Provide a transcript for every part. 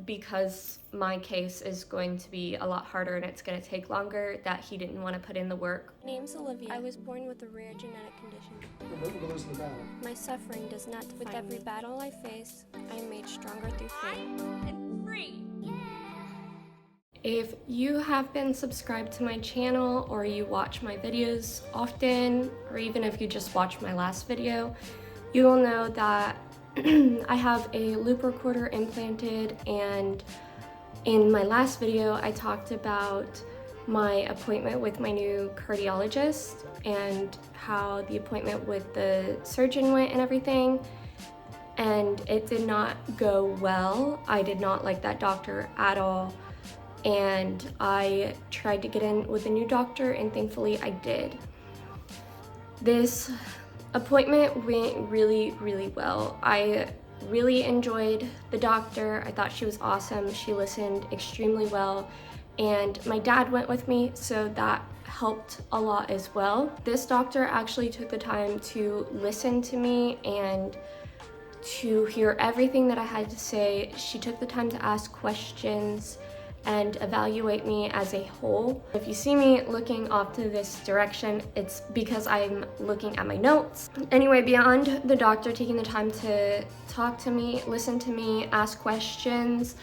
because my case is going to be a lot harder and it's going to take longer, that he didn't want to put in the work. My name's Olivia. I was born with a rare genetic condition. We're losing the battle. My suffering does not define me. With every battle I face, I am made stronger through faith. And free! If you have been subscribed to my channel, or you watch my videos often, or even if you just watched my last video, you will know that I have a loop recorder implanted, and in my last video I talked about my appointment with my new cardiologist and how the appointment with the surgeon went and everything, and it did not go well. I did not like that doctor at all, and I tried to get in with a new doctor, and thankfully I did. This appointment went really, really well. I really enjoyed the doctor. I thought she was awesome. She listened extremely well, and my dad went with me, so that helped a lot as well. This doctor actually took the time to listen to me and to hear everything that I had to say. She took the time to ask questions and evaluate me as a whole. If you see me looking off to this direction, it's because I'm looking at my notes. Anyway, beyond the doctor taking the time to talk to me, listen to me, ask questions,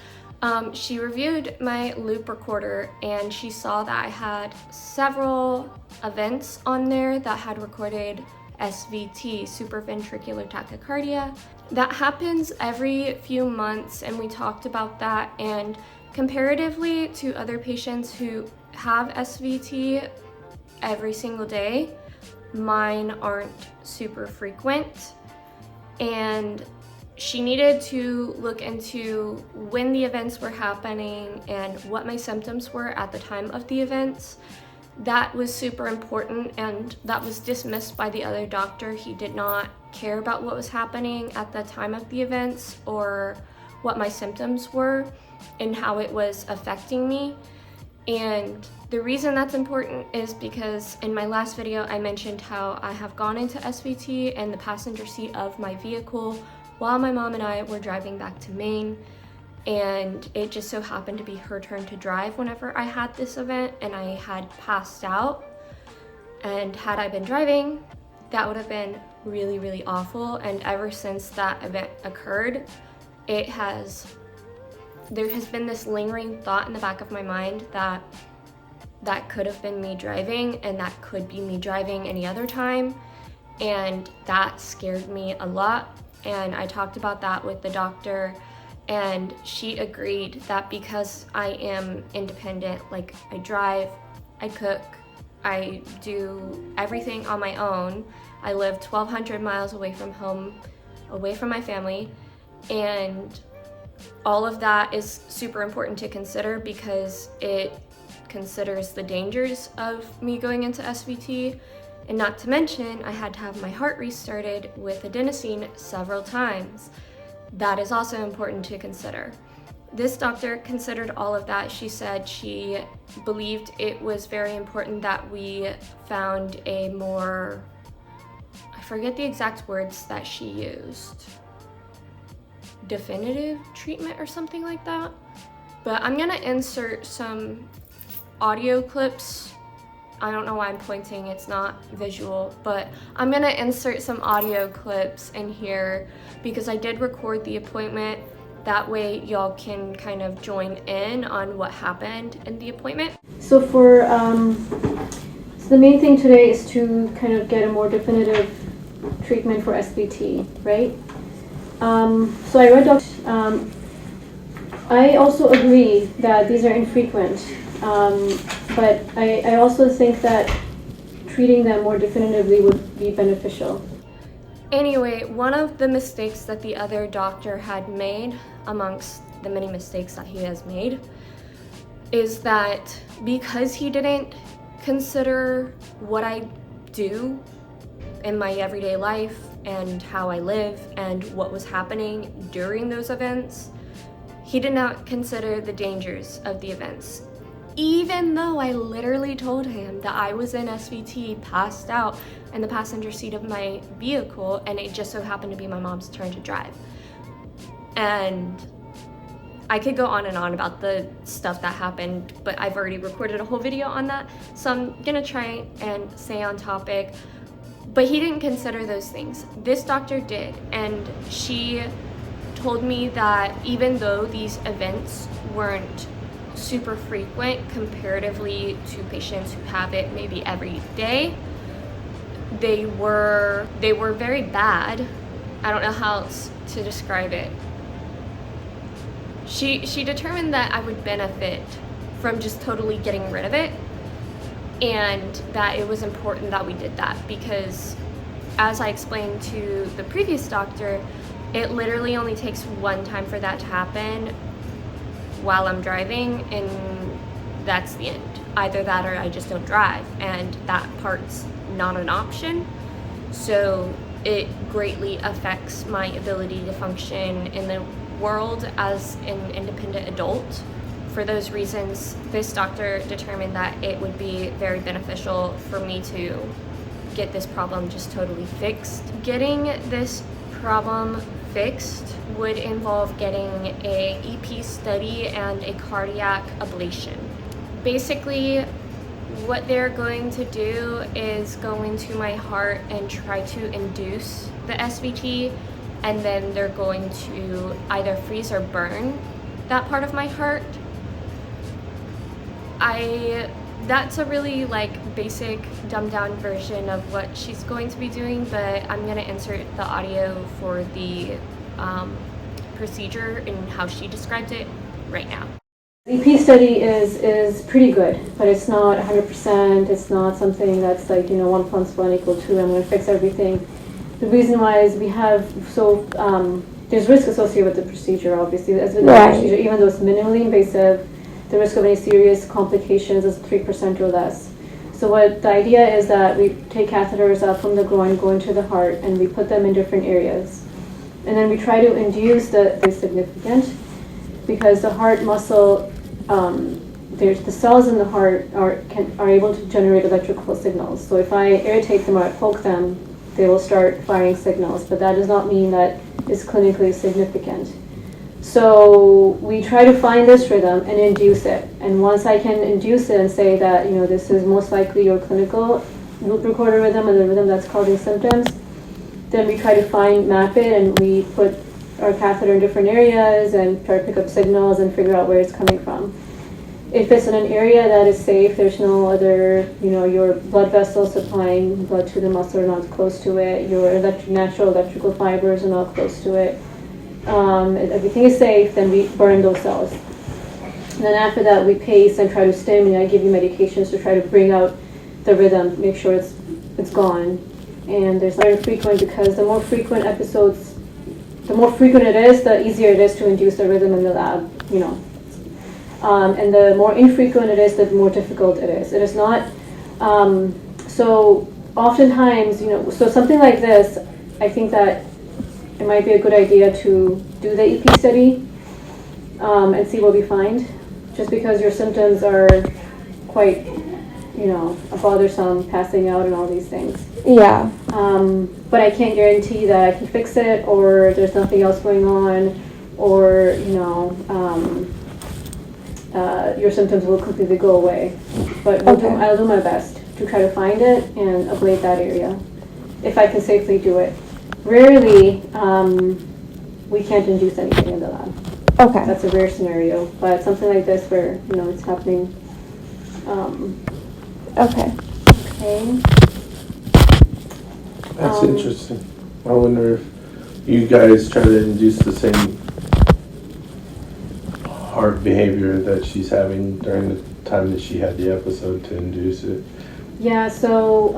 she reviewed my loop recorder, and she saw that I had several events on there that had recorded SVT, supraventricular tachycardia. That happens every few months, and we talked about that, and comparatively to other patients who have SVT every single day, mine aren't super frequent, and she needed to look into when the events were happening and what my symptoms were at the time of the events. That was super important, and that was dismissed by the other doctor. He did not care about what was happening at the time of the events or what my symptoms were and how it was affecting me. And the reason that's important is because in my last video I mentioned how I have gone into SVT in the passenger seat of my vehicle while my mom and I were driving back to Maine, and it just so happened to be her turn to drive whenever I had this event, and I had passed out. And had I been driving, that would have been really, really awful. And ever since that event occurred, there has been this lingering thought in the back of my mind that that could have been me driving, and that could be me driving any other time, and that scared me a lot. And I talked about that with the doctor, and she agreed that because I am independent, like I drive, I cook, I do everything on my own. I live 1,200 miles away from home, away from my family, and all of that is super important to consider because it considers the dangers of me going into SVT. And not to mention, I had to have my heart restarted with adenosine several times. That is also important to consider. This doctor considered all of that. She said she believed it was very important that we found a more, I forget the exact words that she used, definitive treatment or something like that. But I'm gonna insert some audio clips. I don't know why I'm pointing, it's not visual, but I'm gonna insert some audio clips in here because I did record the appointment. That way y'all can kind of join in on what happened in the appointment. So so the main thing today is to kind of get a more definitive treatment for SVT, right? So I read I also agree that these are infrequent. But I also think that treating them more definitively would be beneficial. Anyway, one of the mistakes that the other doctor had made, amongst the many mistakes that he has made, is that because he didn't consider what I do in my everyday life and how I live and what was happening during those events, he did not consider the dangers of the events. Even though I literally told him that I was in SVT, passed out in the passenger seat of my vehicle, and it just so happened to be my mom's turn to drive. And I could go on and on about the stuff that happened, but I've already recorded a whole video on that, so I'm gonna try and stay on topic. But he didn't consider those things. This doctor did, and she told me that even though these events weren't super frequent comparatively to patients who have it maybe every day, they were very bad. I don't know how else to describe it. She determined that I would benefit from just totally getting rid of it, and that it was important that we did that because, as I explained to the previous doctor, it literally only takes one time for that to happen while I'm driving, and that's the end. Either that or I just don't drive, and that part's not an option. So it greatly affects my ability to function in the world as an independent adult. For those reasons, this doctor determined that it would be very beneficial for me to get this problem just totally fixed. Getting this problem fixed would involve getting a EP study and a cardiac ablation. Basically, what they're going to do is go into my heart and try to induce the SVT, and then they're going to either freeze or burn that part of my heart. That's a really basic dumbed down version of what she's going to be doing, but I'm gonna insert the audio for the procedure and how she described it right now. The EP study is pretty good, but it's not 100%. It's not something that's 1 + 1 = 2. I'm going to fix everything. The reason why is we have there's risk associated with the procedure, obviously. As with the procedure, even though it's minimally invasive, the risk of any serious complications is 3% or less. So what the idea is that we take catheters out from the groin, go into the heart, and we put them in different areas. And then we try to induce the significant, because the heart muscle, the cells in the heart are able to generate electrical signals. So if I irritate them or I poke them, they will start firing signals, but that does not mean that it's clinically significant. So we try to find this rhythm and induce it. And once I can induce it and say that, this is most likely your clinical loop recorder rhythm and the rhythm that's causing symptoms, then we try to map it, and we put our catheter in different areas and try to pick up signals and figure out where it's coming from. If it's in an area that is safe, there's no other, your blood vessels supplying blood to the muscle are not close to it, your natural electrical fibers are not close to it, everything is safe, then we burn those cells. And then after that, we pace and try to stimulate. I give you medications to try to bring out the rhythm, make sure it's gone. And there's very frequent, because the more frequent it is, the easier it is to induce the rhythm in the lab, and the more infrequent it is, the more difficult it is. It is not, so oftentimes, so something like this, I think that it might be a good idea to do the EP study and see what we find, just because your symptoms are quite, bothersome, passing out and all these things. Yeah. But I can't guarantee that I can fix it, or there's nothing else going on, or your symptoms will completely go away. But I'll do my best to try to find it and ablate that area, if I can safely do it. Rarely, we can't induce anything in the lab. Okay. That's a rare scenario, but something like this where it's happening. Okay. That's interesting. I wonder if you guys try to induce the same heart behavior that she's having during the time that she had the episode to induce it. Yeah, so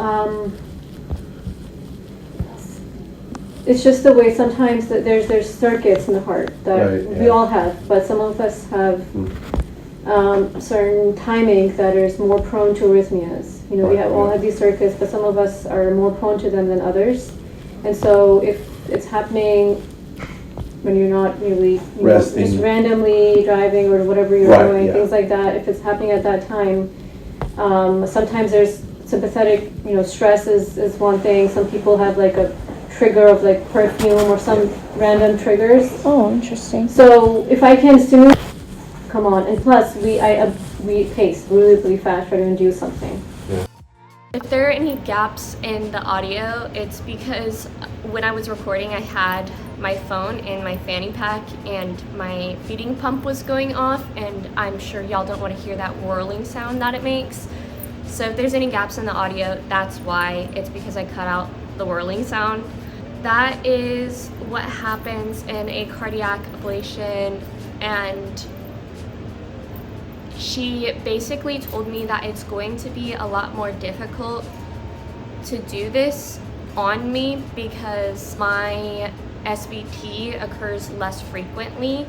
it's just the way sometimes that there's circuits in the heart that we all have, but some of us have certain timing that is more prone to arrhythmias. We all have these circuits, but some of us are more prone to them than others. And so if it's happening when you're not really just randomly driving or whatever you're doing, things like that, if it's happening at that time, sometimes there's sympathetic, stress is one thing. Some people have like a trigger of like perfume or some random triggers. Oh, interesting. So if I can stimulate, come on, and plus we pace really, really fast try to induce something. If there are any gaps in the audio, it's because when I was recording, I had my phone in my fanny pack and my feeding pump was going off, and I'm sure y'all don't want to hear that whirling sound that it makes. So if there's any gaps in the audio, that's why. It's because I cut out the whirling sound. That is what happens in a cardiac ablation, and she basically told me that it's going to be a lot more difficult to do this on me because my SVT occurs less frequently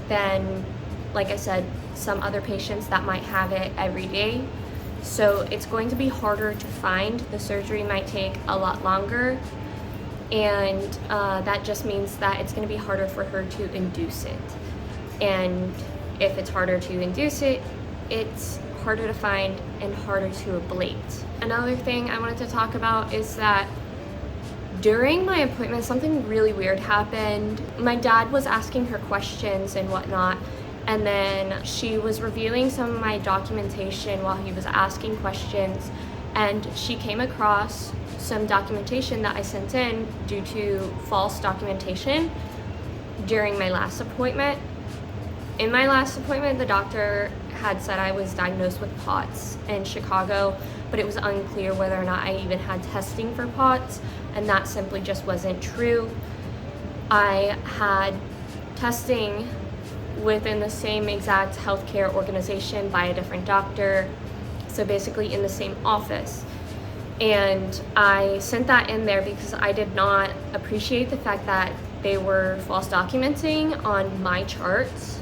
than, like I said, some other patients that might have it every day. So it's going to be harder to find. The surgery might take a lot longer, and that just means that it's going to be harder for her to induce it. And if it's harder to induce it, it's harder to find and harder to ablate. Another thing I wanted to talk about is that during my appointment, something really weird happened. My dad was asking her questions and whatnot, and then she was reviewing some of my documentation while he was asking questions, and she came across some documentation that I sent in due to false documentation during my last appointment. In my last appointment, the doctor had said I was diagnosed with POTS in Chicago, but it was unclear whether or not I even had testing for POTS, and that simply just wasn't true. I had testing within the same exact healthcare organization by a different doctor, so basically in the same office. And I sent that in there because I did not appreciate the fact that they were false documenting on my charts.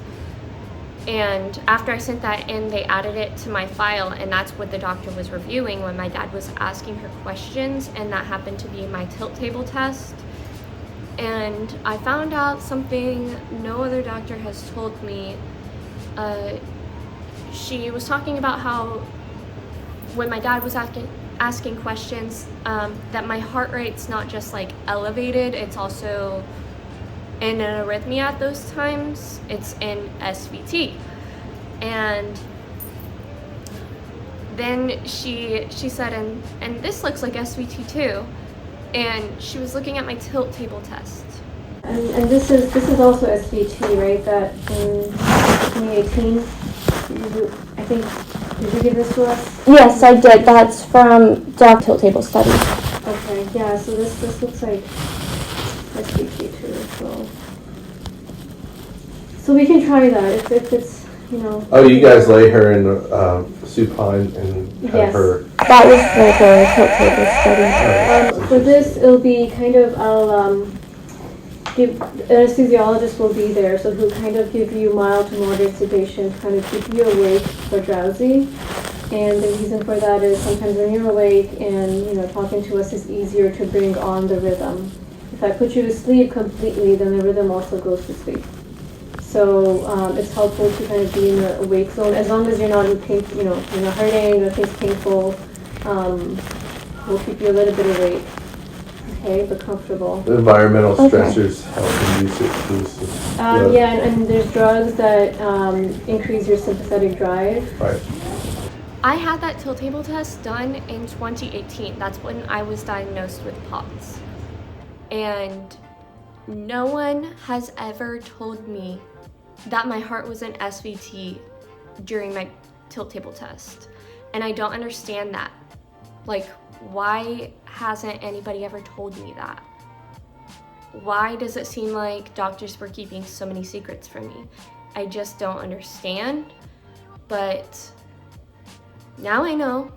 And after I sent that in, they added it to my file, and that's what the doctor was reviewing when my dad was asking her questions, and that happened to be my tilt table test. And I found out something no other doctor has told me. She was talking about how when my dad was asking questions, that my heart rate's not just like elevated, it's also in an arrhythmia at those times. It's in SVT. And then she said, and this looks like SVT too. And she was looking at my tilt table test. And this is also SVT, right? That in 2018, I think, did you give this to us? Yes, I did. That's from Doc Tilt Table Study. Okay, yeah, so this looks like SVT too, so we can try that if it's, you know. Oh, you guys lay her in supine and have Yes. her. That was for the Tilt Table Study. For this, it'll be kind of, I'll give, anesthesiologist will be there, so he'll kind of give you mild to moderate sedation, kind of keep you awake or drowsy. And the reason for that is sometimes when you're awake and, you know, talking to us is easier to bring on the rhythm. If I put you to sleep completely, then the rhythm also goes to sleep. So it's helpful to kind of be in the awake zone, as long as you're not in pain, you know, you're not hurting, nothing's painful. We'll keep you a little bit awake, okay, but comfortable. The environmental stressors help induce it too. So yeah, and there's drugs that increase your sympathetic drive. Right. I had that tilt table test done in 2018. That's when I was diagnosed with POTS. And no one has ever told me that my heart was in SVT during my tilt table test. And I don't understand that. Like, why hasn't anybody ever told me that? Why does it seem like doctors were keeping so many secrets from me? I just don't understand. But now I know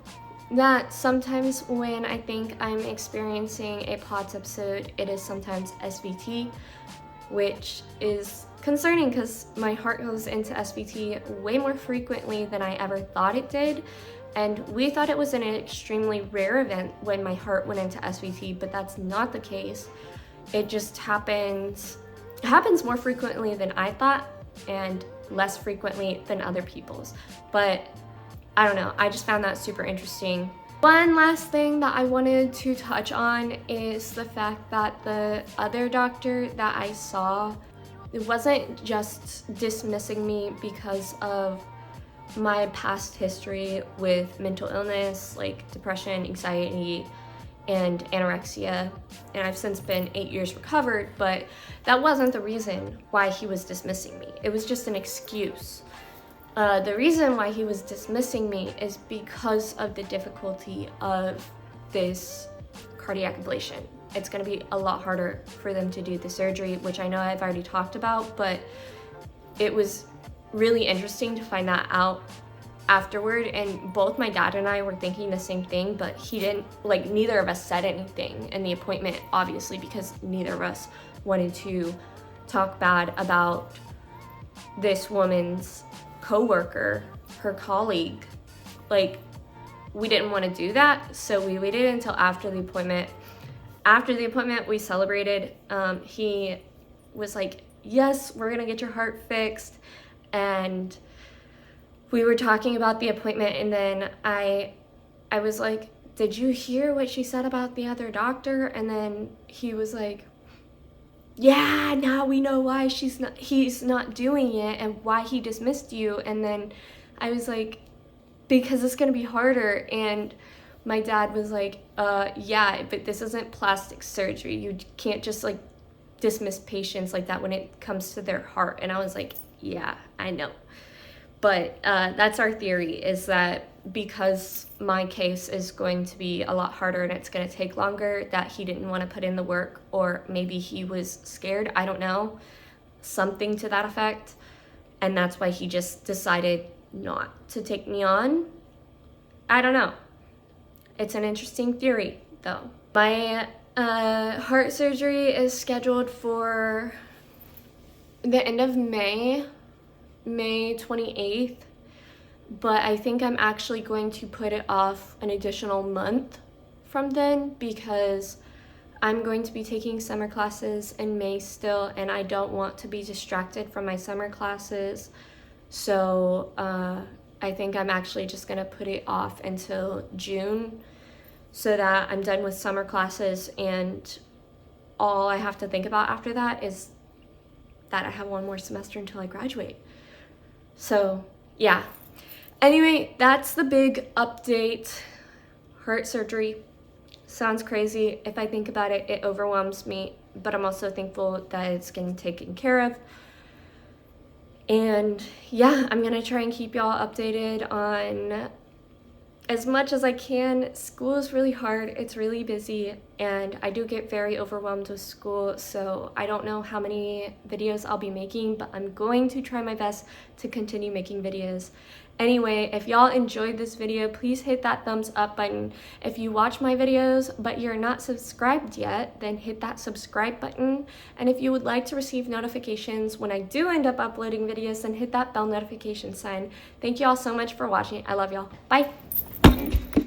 that sometimes when I think I'm experiencing a POTS episode, it is sometimes SVT, which is concerning because my heart goes into SVT way more frequently than I ever thought it did. And we thought it was an extremely rare event when my heart went into SVT, but that's not the case. It just happens more frequently than I thought and less frequently than other people's. But I don't know, I just found that super interesting. One last thing that I wanted to touch on is the fact that the other doctor that I saw, it wasn't just dismissing me because of my past history with mental illness, like depression, anxiety, and anorexia, and I've since been 8 years recovered, but that wasn't the reason why he was dismissing me. It was just an excuse. The reason why he was dismissing me is because of the difficulty of this cardiac ablation. It's going to be a lot harder for them to do the surgery, which I know I've already talked about, but it was really interesting to find that out afterward, and both my dad and I were thinking the same thing, but he didn't, like, neither of us said anything in the appointment, obviously, because neither of us wanted to talk bad about this woman's coworker, her colleague. Like, we didn't want to do that, so we waited until after the appointment. After the appointment, we celebrated. He was like, yes, we're gonna get your heart fixed, and we were talking about the appointment, and then I was like, did you hear what she said about the other doctor? And then he was like, yeah, now we know why he's not doing it and why he dismissed you. And then I was like, because it's gonna be harder. And my dad was like, yeah, but this isn't plastic surgery. You can't just like dismiss patients like that when it comes to their heart. And I was like, yeah, I know. But that's our theory, is that because my case is going to be a lot harder and it's going to take longer, that he didn't want to put in the work, or maybe he was scared, I don't know, something to that effect, and that's why he just decided not to take me on. I don't know. It's an interesting theory, though. My heart surgery is scheduled for the end of May 28th, but I think I'm actually going to put it off an additional month from then, because I'm going to be taking summer classes in May still, and I don't want to be distracted from my summer classes. So I think I'm actually just gonna put it off until June, so that I'm done with summer classes, and all I have to think about after that is that I have one more semester until I graduate. So yeah, anyway, that's the big update. Heart surgery sounds crazy. If I think about it, it overwhelms me, but I'm also thankful that it's getting taken care of. And yeah, I'm gonna try and keep y'all updated on as much as I can. School is really hard, it's really busy, and I do get very overwhelmed with school, so I don't know how many videos I'll be making, but I'm going to try my best to continue making videos. Anyway, if y'all enjoyed this video, please hit that thumbs up button. If you watch my videos but you're not subscribed yet, then hit that subscribe button. And if you would like to receive notifications when I do end up uploading videos, then hit that bell notification sign. Thank you all so much for watching. I love y'all. Bye.